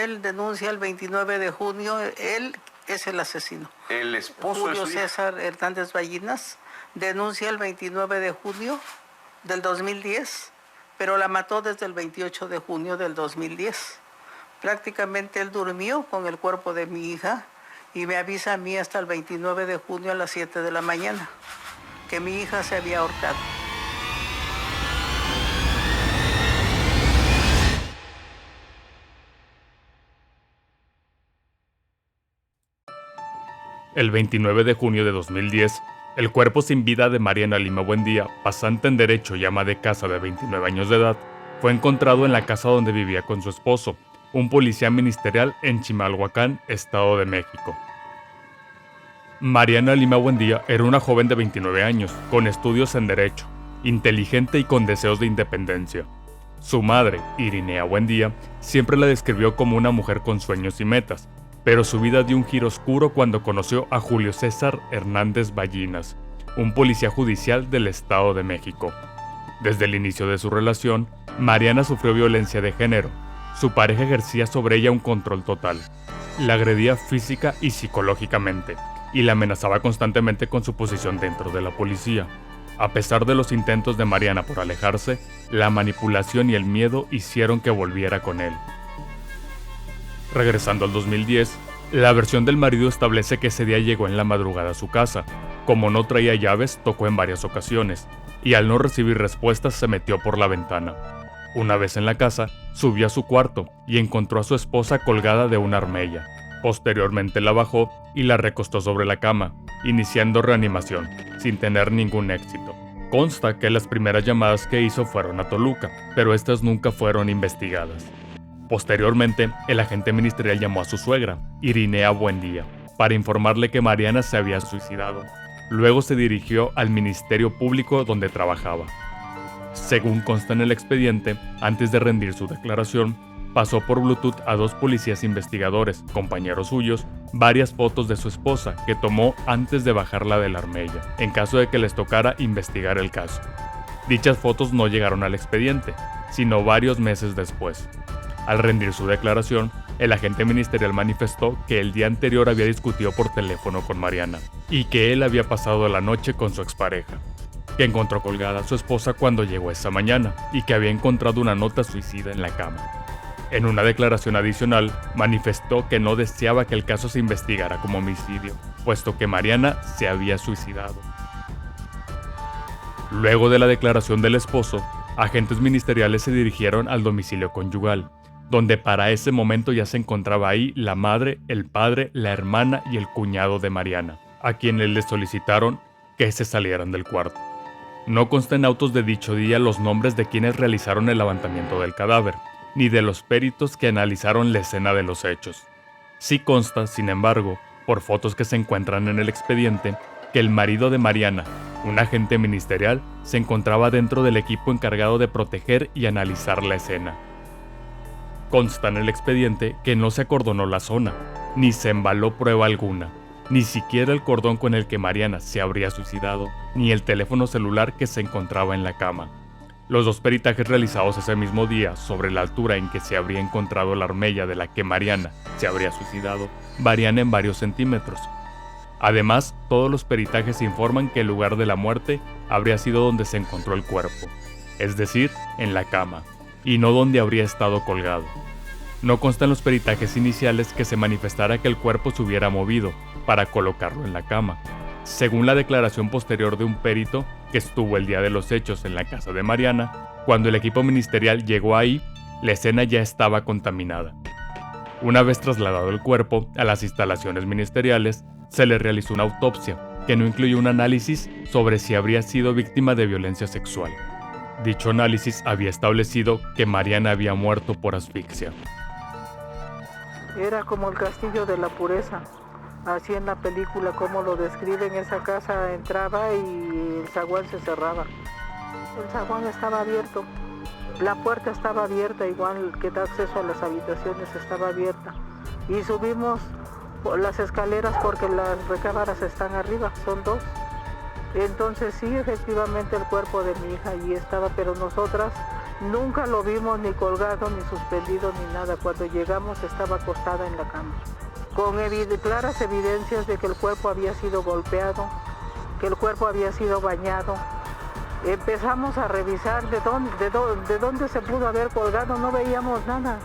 él denuncia el 29 de junio, él es el asesino. El esposo Julio de su hija. César Hernández Ballinas denuncia el 29 de junio del 2010, pero la mató desde el 28 de junio del 2010. Prácticamente él durmió con el cuerpo de mi hija y me avisa a mí hasta el 29 de junio a las 7 de la mañana que mi hija se había ahorcado. El 29 de junio de 2010, el cuerpo sin vida de Mariana Lima Buendía, pasante en Derecho y ama de casa de 29 años de edad, fue encontrado en la casa donde vivía con su esposo, un policía ministerial en Chimalhuacán, Estado de México. Mariana Lima Buendía era una joven de 29 años, con estudios en Derecho, inteligente y con deseos de independencia. Su madre, Irinea Buendía, siempre la describió como una mujer con sueños y metas, pero su vida dio un giro oscuro cuando conoció a Julio César Hernández Ballinas, un policía judicial del Estado de México. Desde el inicio de su relación, Mariana sufrió violencia de género. Su pareja ejercía sobre ella un control total. La agredía física y psicológicamente, y la amenazaba constantemente con su posición dentro de la policía. A pesar de los intentos de Mariana por alejarse, la manipulación y el miedo hicieron que volviera con él. Regresando al 2010, la versión del marido establece que ese día llegó en la madrugada a su casa. Como no traía llaves, tocó en varias ocasiones, y al no recibir respuestas se metió por la ventana. Una vez en la casa, subió a su cuarto y encontró a su esposa colgada de una armella. Posteriormente la bajó y la recostó sobre la cama, iniciando reanimación, sin tener ningún éxito. Consta que las primeras llamadas que hizo fueron a Toluca, pero estas nunca fueron investigadas. Posteriormente, el agente ministerial llamó a su suegra, Irinea Buendía, para informarle que Mariana se había suicidado. Luego se dirigió al Ministerio Público donde trabajaba. Según consta en el expediente, antes de rendir su declaración, pasó por Bluetooth a 2 policías investigadores, compañeros suyos, varias fotos de su esposa que tomó antes de bajarla de la armella, en caso de que les tocara investigar el caso. Dichas fotos no llegaron al expediente, sino varios meses después. Al rendir su declaración, el agente ministerial manifestó que el día anterior había discutido por teléfono con Mariana y que él había pasado la noche con su expareja, que encontró colgada a su esposa cuando llegó esa mañana y que había encontrado una nota suicida en la cama. En una declaración adicional, manifestó que no deseaba que el caso se investigara como homicidio, puesto que Mariana se había suicidado. Luego de la declaración del esposo, agentes ministeriales se dirigieron al domicilio conyugal, donde para ese momento ya se encontraba ahí la madre, el padre, la hermana y el cuñado de Mariana, a quienes le solicitaron que se salieran del cuarto. No consta en autos de dicho día los nombres de quienes realizaron el levantamiento del cadáver, ni de los peritos que analizaron la escena de los hechos. Sí consta, sin embargo, por fotos que se encuentran en el expediente, que el marido de Mariana, un agente ministerial, se encontraba dentro del equipo encargado de proteger y analizar la escena. Consta en el expediente que no se acordonó la zona, ni se embaló prueba alguna, ni siquiera el cordón con el que Mariana se habría suicidado, ni el teléfono celular que se encontraba en la cama. Los 2 peritajes realizados ese mismo día sobre la altura en que se habría encontrado la armella de la que Mariana se habría suicidado varían en varios centímetros. Además, todos los peritajes informan que el lugar de la muerte habría sido donde se encontró el cuerpo, es decir, en la cama, y no donde habría estado colgado. No consta en los peritajes iniciales que se manifestara que el cuerpo se hubiera movido para colocarlo en la cama. Según la declaración posterior de un perito que estuvo el día de los hechos en la casa de Mariana, cuando el equipo ministerial llegó ahí, la escena ya estaba contaminada. Una vez trasladado el cuerpo a las instalaciones ministeriales, se le realizó una autopsia que no incluyó un análisis sobre si habría sido víctima de violencia sexual. Dicho análisis había establecido que Mariana había muerto por asfixia. Era como el castillo de la pureza. Así en la película como lo describen, esa casa entraba y el zaguán se cerraba. El zaguán estaba abierto, la puerta estaba abierta, igual que da acceso a las habitaciones estaba abierta. Y subimos por las escaleras porque las recámaras están arriba, son 2. Entonces sí, efectivamente el cuerpo de mi hija allí estaba, pero nosotras Nunca lo vimos ni colgado, ni suspendido, ni nada. Cuando llegamos estaba acostada en la cama, con claras evidencias de que el cuerpo había sido golpeado, que el cuerpo había sido bañado. Empezamos a revisar de dónde se pudo haber colgado, no veíamos nada.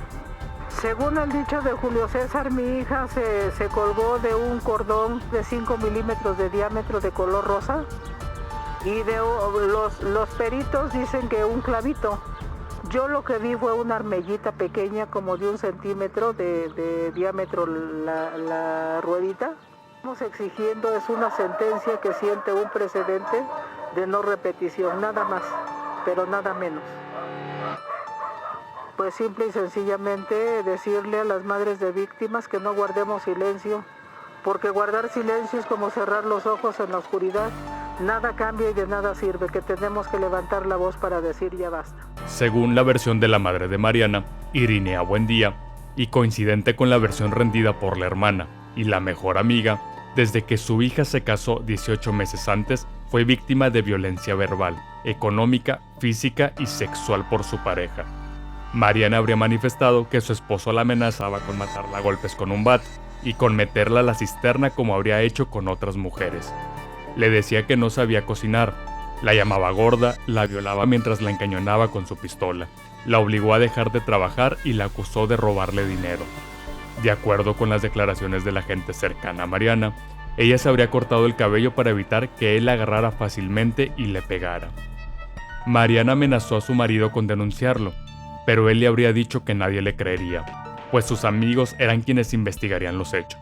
Según el dicho de Julio César, mi hija se colgó de un cordón de 5 milímetros de diámetro de color rosa y los peritos dicen que un clavito. Yo lo que vi fue una armellita pequeña como de 1 centímetro de diámetro la ruedita. Estamos exigiendo es una sentencia que siente un precedente de no repetición, nada más, pero nada menos. Pues simple y sencillamente decirle a las madres de víctimas que no guardemos silencio, porque guardar silencio es como cerrar los ojos en la oscuridad. Nada cambia y de nada sirve, que tenemos que levantar la voz para decir ya basta. Según la versión de la madre de Mariana, Irinea Buendía, y coincidente con la versión rendida por la hermana y la mejor amiga, desde que su hija se casó 18 meses antes, fue víctima de violencia verbal, económica, física y sexual por su pareja. Mariana habría manifestado que su esposo la amenazaba con matarla a golpes con un bat y con meterla a la cisterna como habría hecho con otras mujeres. Le decía que no sabía cocinar, la llamaba gorda, la violaba mientras la encañonaba con su pistola, la obligó a dejar de trabajar y la acusó de robarle dinero. De acuerdo con las declaraciones de la gente cercana a Mariana, ella se habría cortado el cabello para evitar que él la agarrara fácilmente y le pegara. Mariana amenazó a su marido con denunciarlo, pero él le habría dicho que nadie le creería, pues sus amigos eran quienes investigarían los hechos.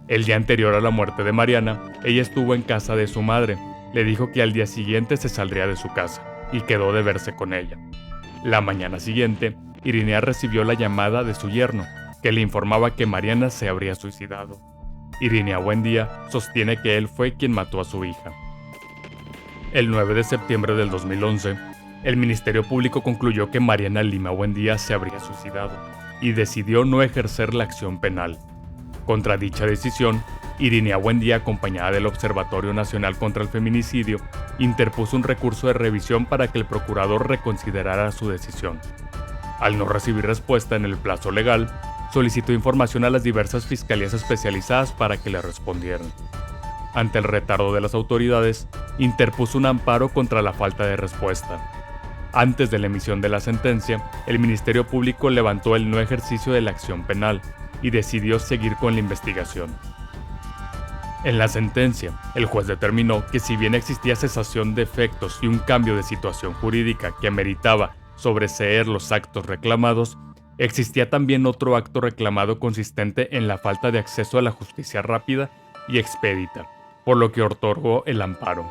El día anterior a la muerte de Mariana, ella estuvo en casa de su madre, le dijo que al día siguiente se saldría de su casa, y quedó de verse con ella. La mañana siguiente, Irinea recibió la llamada de su yerno, que le informaba que Mariana se habría suicidado. Irinea Buendía sostiene que él fue quien mató a su hija. El 9 de septiembre del 2011, el Ministerio Público concluyó que Mariana Lima Buendía se habría suicidado y decidió no ejercer la acción penal. Contra dicha decisión, Irinea Buendía, acompañada del Observatorio Nacional contra el Feminicidio, interpuso un recurso de revisión para que el procurador reconsiderara su decisión. Al no recibir respuesta en el plazo legal, solicitó información a las diversas fiscalías especializadas para que le respondieran. Ante el retardo de las autoridades, interpuso un amparo contra la falta de respuesta. Antes de la emisión de la sentencia, el Ministerio Público levantó el no ejercicio de la acción penal y decidió seguir con la investigación. En la sentencia, el juez determinó que si bien existía cesación de efectos y un cambio de situación jurídica que ameritaba sobreseer los actos reclamados, existía también otro acto reclamado consistente en la falta de acceso a la justicia rápida y expedita, por lo que otorgó el amparo.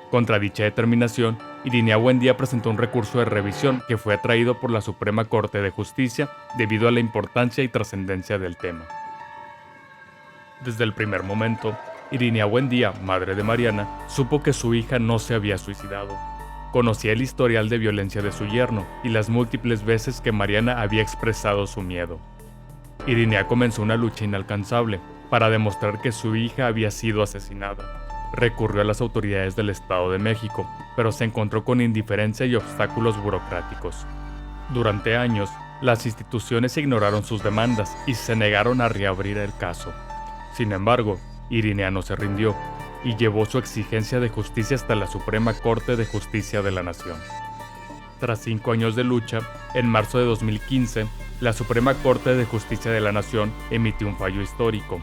Contra dicha determinación, Irinea Buendía presentó un recurso de revisión que fue atraído por la Suprema Corte de Justicia debido a la importancia y trascendencia del tema. Desde el primer momento, Irinea Buendía, madre de Mariana, supo que su hija no se había suicidado. Conocía el historial de violencia de su yerno y las múltiples veces que Mariana había expresado su miedo. Irinea comenzó una lucha inalcanzable para demostrar que su hija había sido asesinada. Recurrió a las autoridades del Estado de México, pero se encontró con indiferencia y obstáculos burocráticos. Durante años, las instituciones ignoraron sus demandas y se negaron a reabrir el caso. Sin embargo, Irinea no se rindió y llevó su exigencia de justicia hasta la Suprema Corte de Justicia de la Nación. Tras 5 años de lucha, en marzo de 2015, la Suprema Corte de Justicia de la Nación emitió un fallo histórico,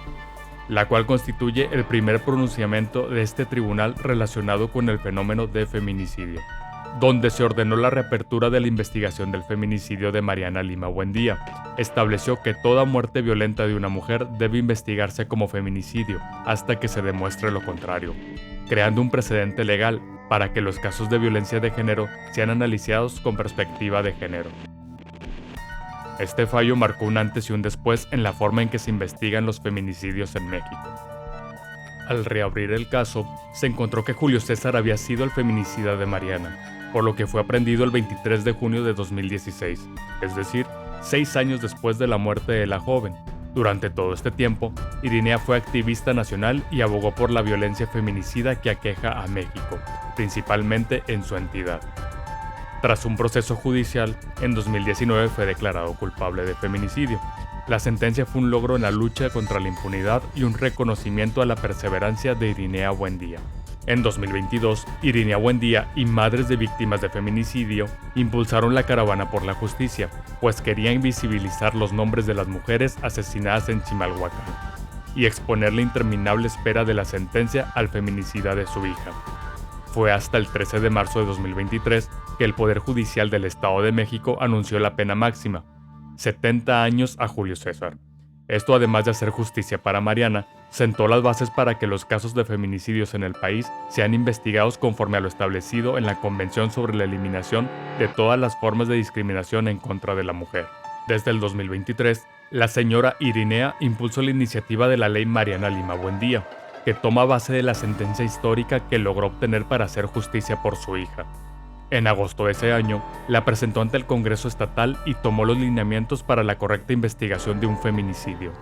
la cual constituye el primer pronunciamiento de este tribunal relacionado con el fenómeno de feminicidio, donde se ordenó la reapertura de la investigación del feminicidio de Mariana Lima Buendía. Estableció que toda muerte violenta de una mujer debe investigarse como feminicidio hasta que se demuestre lo contrario, creando un precedente legal para que los casos de violencia de género sean analizados con perspectiva de género. Este fallo marcó un antes y un después en la forma en que se investigan los feminicidios en México. Al reabrir el caso, se encontró que Julio César había sido el feminicida de Mariana, por lo que fue aprehendido el 23 de junio de 2016, es decir, 6 años después de la muerte de la joven. Durante todo este tiempo, Irinea fue activista nacional y abogó por la violencia feminicida que aqueja a México, principalmente en su entidad. Tras un proceso judicial, en 2019 fue declarado culpable de feminicidio. La sentencia fue un logro en la lucha contra la impunidad y un reconocimiento a la perseverancia de Irinea Buendía. En 2022, Irinea Buendía y madres de víctimas de feminicidio impulsaron la caravana por la justicia, pues querían visibilizar los nombres de las mujeres asesinadas en Chimalhuacán y exponer la interminable espera de la sentencia al feminicida de su hija. Fue hasta el 13 de marzo de 2023 que el Poder Judicial del Estado de México anunció la pena máxima, 70 años a Julio César. Esto, además de hacer justicia para Mariana, sentó las bases para que los casos de feminicidios en el país sean investigados conforme a lo establecido en la Convención sobre la Eliminación de todas las formas de discriminación en contra de la mujer. Desde el 2023, la señora Irinea impulsó la iniciativa de la Ley Mariana Lima Buendía, que toma base de la sentencia histórica que logró obtener para hacer justicia por su hija. En agosto de ese año, la presentó ante el Congreso Estatal y tomó los lineamientos para la correcta investigación de un feminicidio.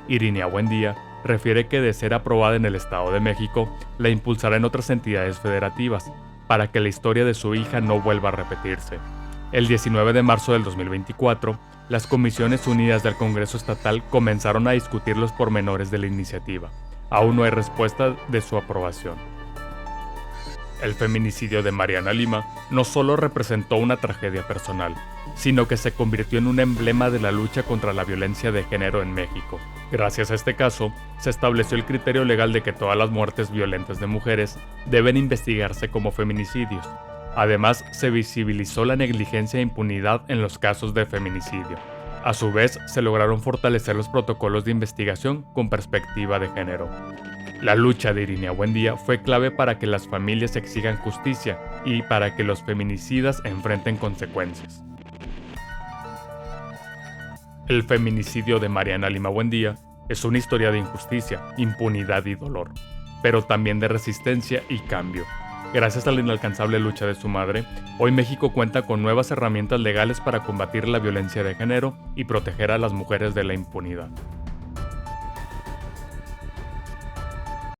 Irinea Buendía refiere que, de ser aprobada en el Estado de México, la impulsará en otras entidades federativas, para que la historia de su hija no vuelva a repetirse. El 19 de marzo del 2024, las Comisiones Unidas del Congreso Estatal comenzaron a discutir los pormenores de la iniciativa. Aún no hay respuesta de su aprobación. El feminicidio de Mariana Lima no solo representó una tragedia personal, sino que se convirtió en un emblema de la lucha contra la violencia de género en México. Gracias a este caso, se estableció el criterio legal de que todas las muertes violentas de mujeres deben investigarse como feminicidios. Además, se visibilizó la negligencia e impunidad en los casos de feminicidio. A su vez, se lograron fortalecer los protocolos de investigación con perspectiva de género. La lucha de Irinea Buendía fue clave para que las familias exijan justicia y para que los feminicidas enfrenten consecuencias. El feminicidio de Mariana Lima Buendía es una historia de injusticia, impunidad y dolor, pero también de resistencia y cambio. Gracias a la inalcanzable lucha de su madre, hoy México cuenta con nuevas herramientas legales para combatir la violencia de género y proteger a las mujeres de la impunidad.